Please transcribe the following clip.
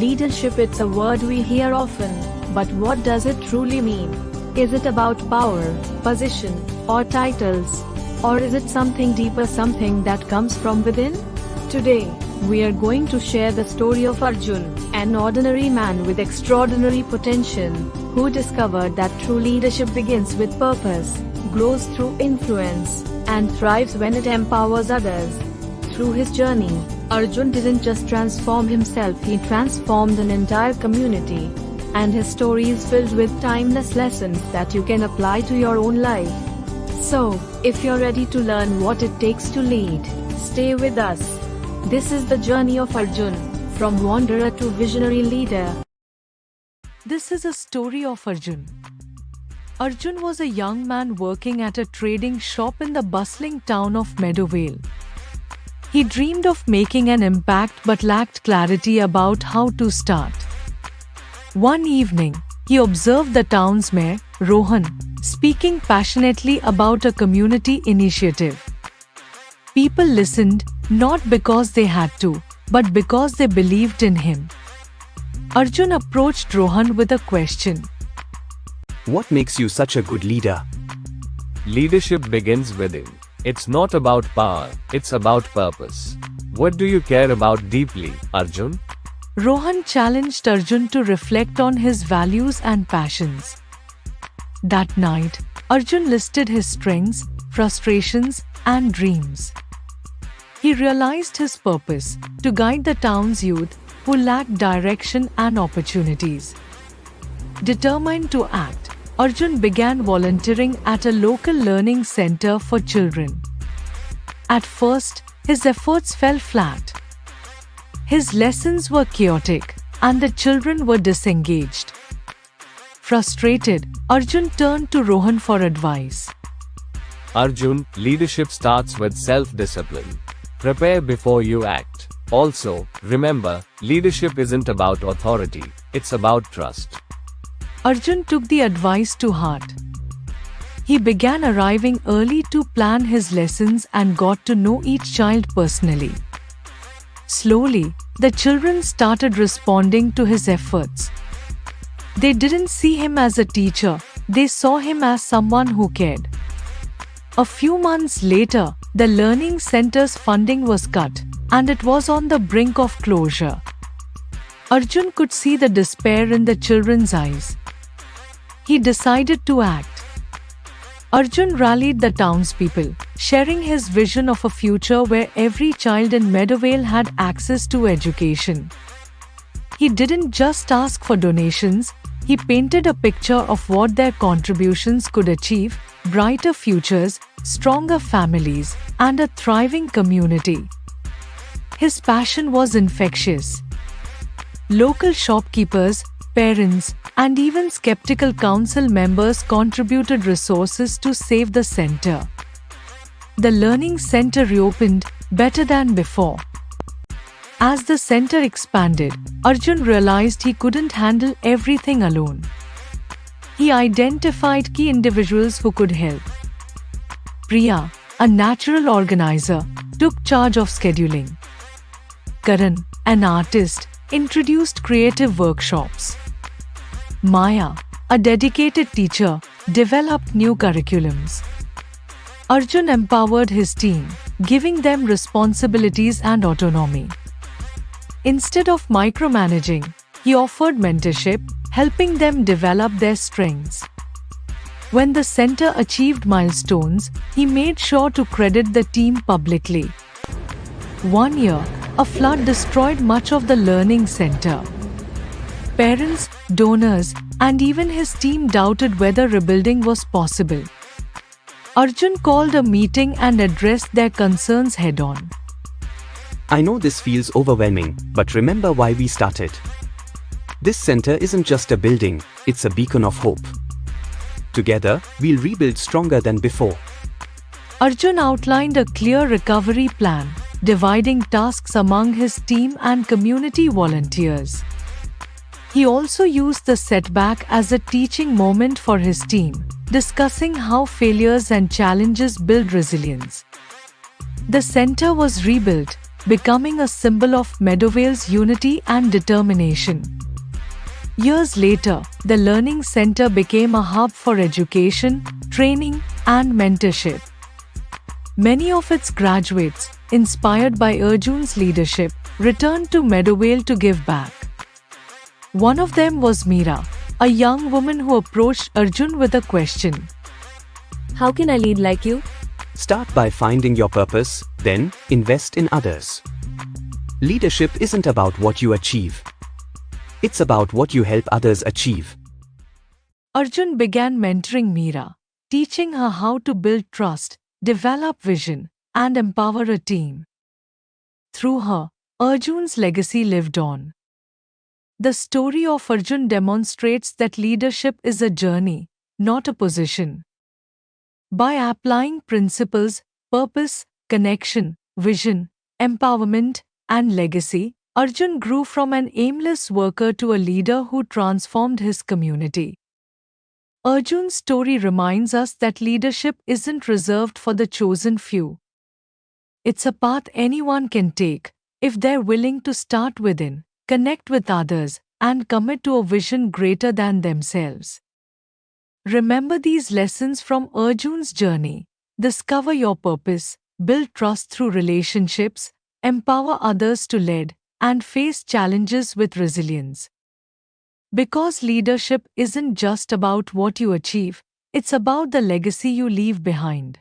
Leadership, it's a word we hear often, but what does it truly mean? Is it about power, position, or titles? Or is it something deeper, something that comes from within? Today, we are going to share the story of Arjun, an ordinary man with extraordinary potential, who discovered that true leadership begins with purpose, grows through influence, and thrives when it empowers others. Through his journey, Arjun didn't just transform himself, he transformed an entire community. And his story is filled with timeless lessons that you can apply to your own life. So, if you're ready to learn what it takes to lead, stay with us. This is the journey of Arjun, from wanderer to visionary leader. This is a story of Arjun. Arjun was a young man working at a trading shop in the bustling town of Meadowvale. He dreamed of making an impact but lacked clarity about how to start. One evening, he observed the town's mayor, Rohan, speaking passionately about a community initiative. People listened, not because they had to, but because they believed in him. Arjun approached Rohan with a question. What makes you such a good leader? Leadership begins within. It's not about power, it's about purpose. What do you care about deeply, Arjun? Rohan challenged Arjun to reflect on his values and passions. That night, Arjun listed his strengths, frustrations, and dreams. He realized his purpose: to guide the town's youth who lacked direction and opportunities. Determined to act, Arjun began volunteering at a local learning center for children. At first, his efforts fell flat. His lessons were chaotic, and the children were disengaged. Frustrated, Arjun turned to Rohan for advice. Arjun, leadership starts with self-discipline. Prepare before you act. Also, remember, leadership isn't about authority, it's about trust. Arjun took the advice to heart. He began arriving early to plan his lessons and got to know each child personally. Slowly, the children started responding to his efforts. They didn't see him as a teacher, they saw him as someone who cared. A few months later, the learning center's funding was cut, and it was on the brink of closure. Arjun could see the despair in the children's eyes. He decided to act. Arjun rallied the townspeople, sharing his vision of a future where every child in Meadowvale had access to education. He didn't just ask for donations, he painted a picture of what their contributions could achieve: brighter futures, stronger families, and a thriving community. His passion was infectious. Local shopkeepers, parents, and even skeptical council members contributed resources to save the center. The learning center reopened better than before. As the center expanded, Arjun realized he couldn't handle everything alone. He identified key individuals who could help. Priya, a natural organizer, took charge of scheduling. Karan, an artist, introduced creative workshops. Maya, a dedicated teacher, developed new curriculums. Arjun empowered his team, giving them responsibilities and autonomy. Instead of micromanaging, he offered mentorship, helping them develop their strengths. When the center achieved milestones, he made sure to credit the team publicly. One year, a flood destroyed much of the learning center. Parents, donors, and even his team doubted whether rebuilding was possible. Arjun called a meeting and addressed their concerns head-on. I know this feels overwhelming, but remember why we started. This center isn't just a building, it's a beacon of hope. Together, we'll rebuild stronger than before. Arjun outlined a clear recovery plan, dividing tasks among his team and community volunteers. He also used the setback as a teaching moment for his team, discussing how failures and challenges build resilience. The center was rebuilt, becoming a symbol of Meadowvale's unity and determination. Years later, the Learning Center became a hub for education, training, and mentorship. Many of its graduates, inspired by Arjun's leadership, returned to Meadowvale to give back. One of them was Meera, a young woman who approached Arjun with a question. How can I lead like you? Start by finding your purpose, then invest in others. Leadership isn't about what you achieve. It's about what you help others achieve. Arjun began mentoring Meera, teaching her how to build trust, develop vision, and empower a team. Through her, Arjun's legacy lived on. The story of Arjun demonstrates that leadership is a journey, not a position. By applying principles, purpose, connection, vision, empowerment, and legacy, Arjun grew from an aimless worker to a leader who transformed his community. Arjun's story reminds us that leadership isn't reserved for the chosen few. It's a path anyone can take if they're willing to start within, connect with others, and commit to a vision greater than themselves. Remember these lessons from Arjun's journey. Discover your purpose, build trust through relationships, empower others to lead, and face challenges with resilience. Because leadership isn't just about what you achieve, it's about the legacy you leave behind.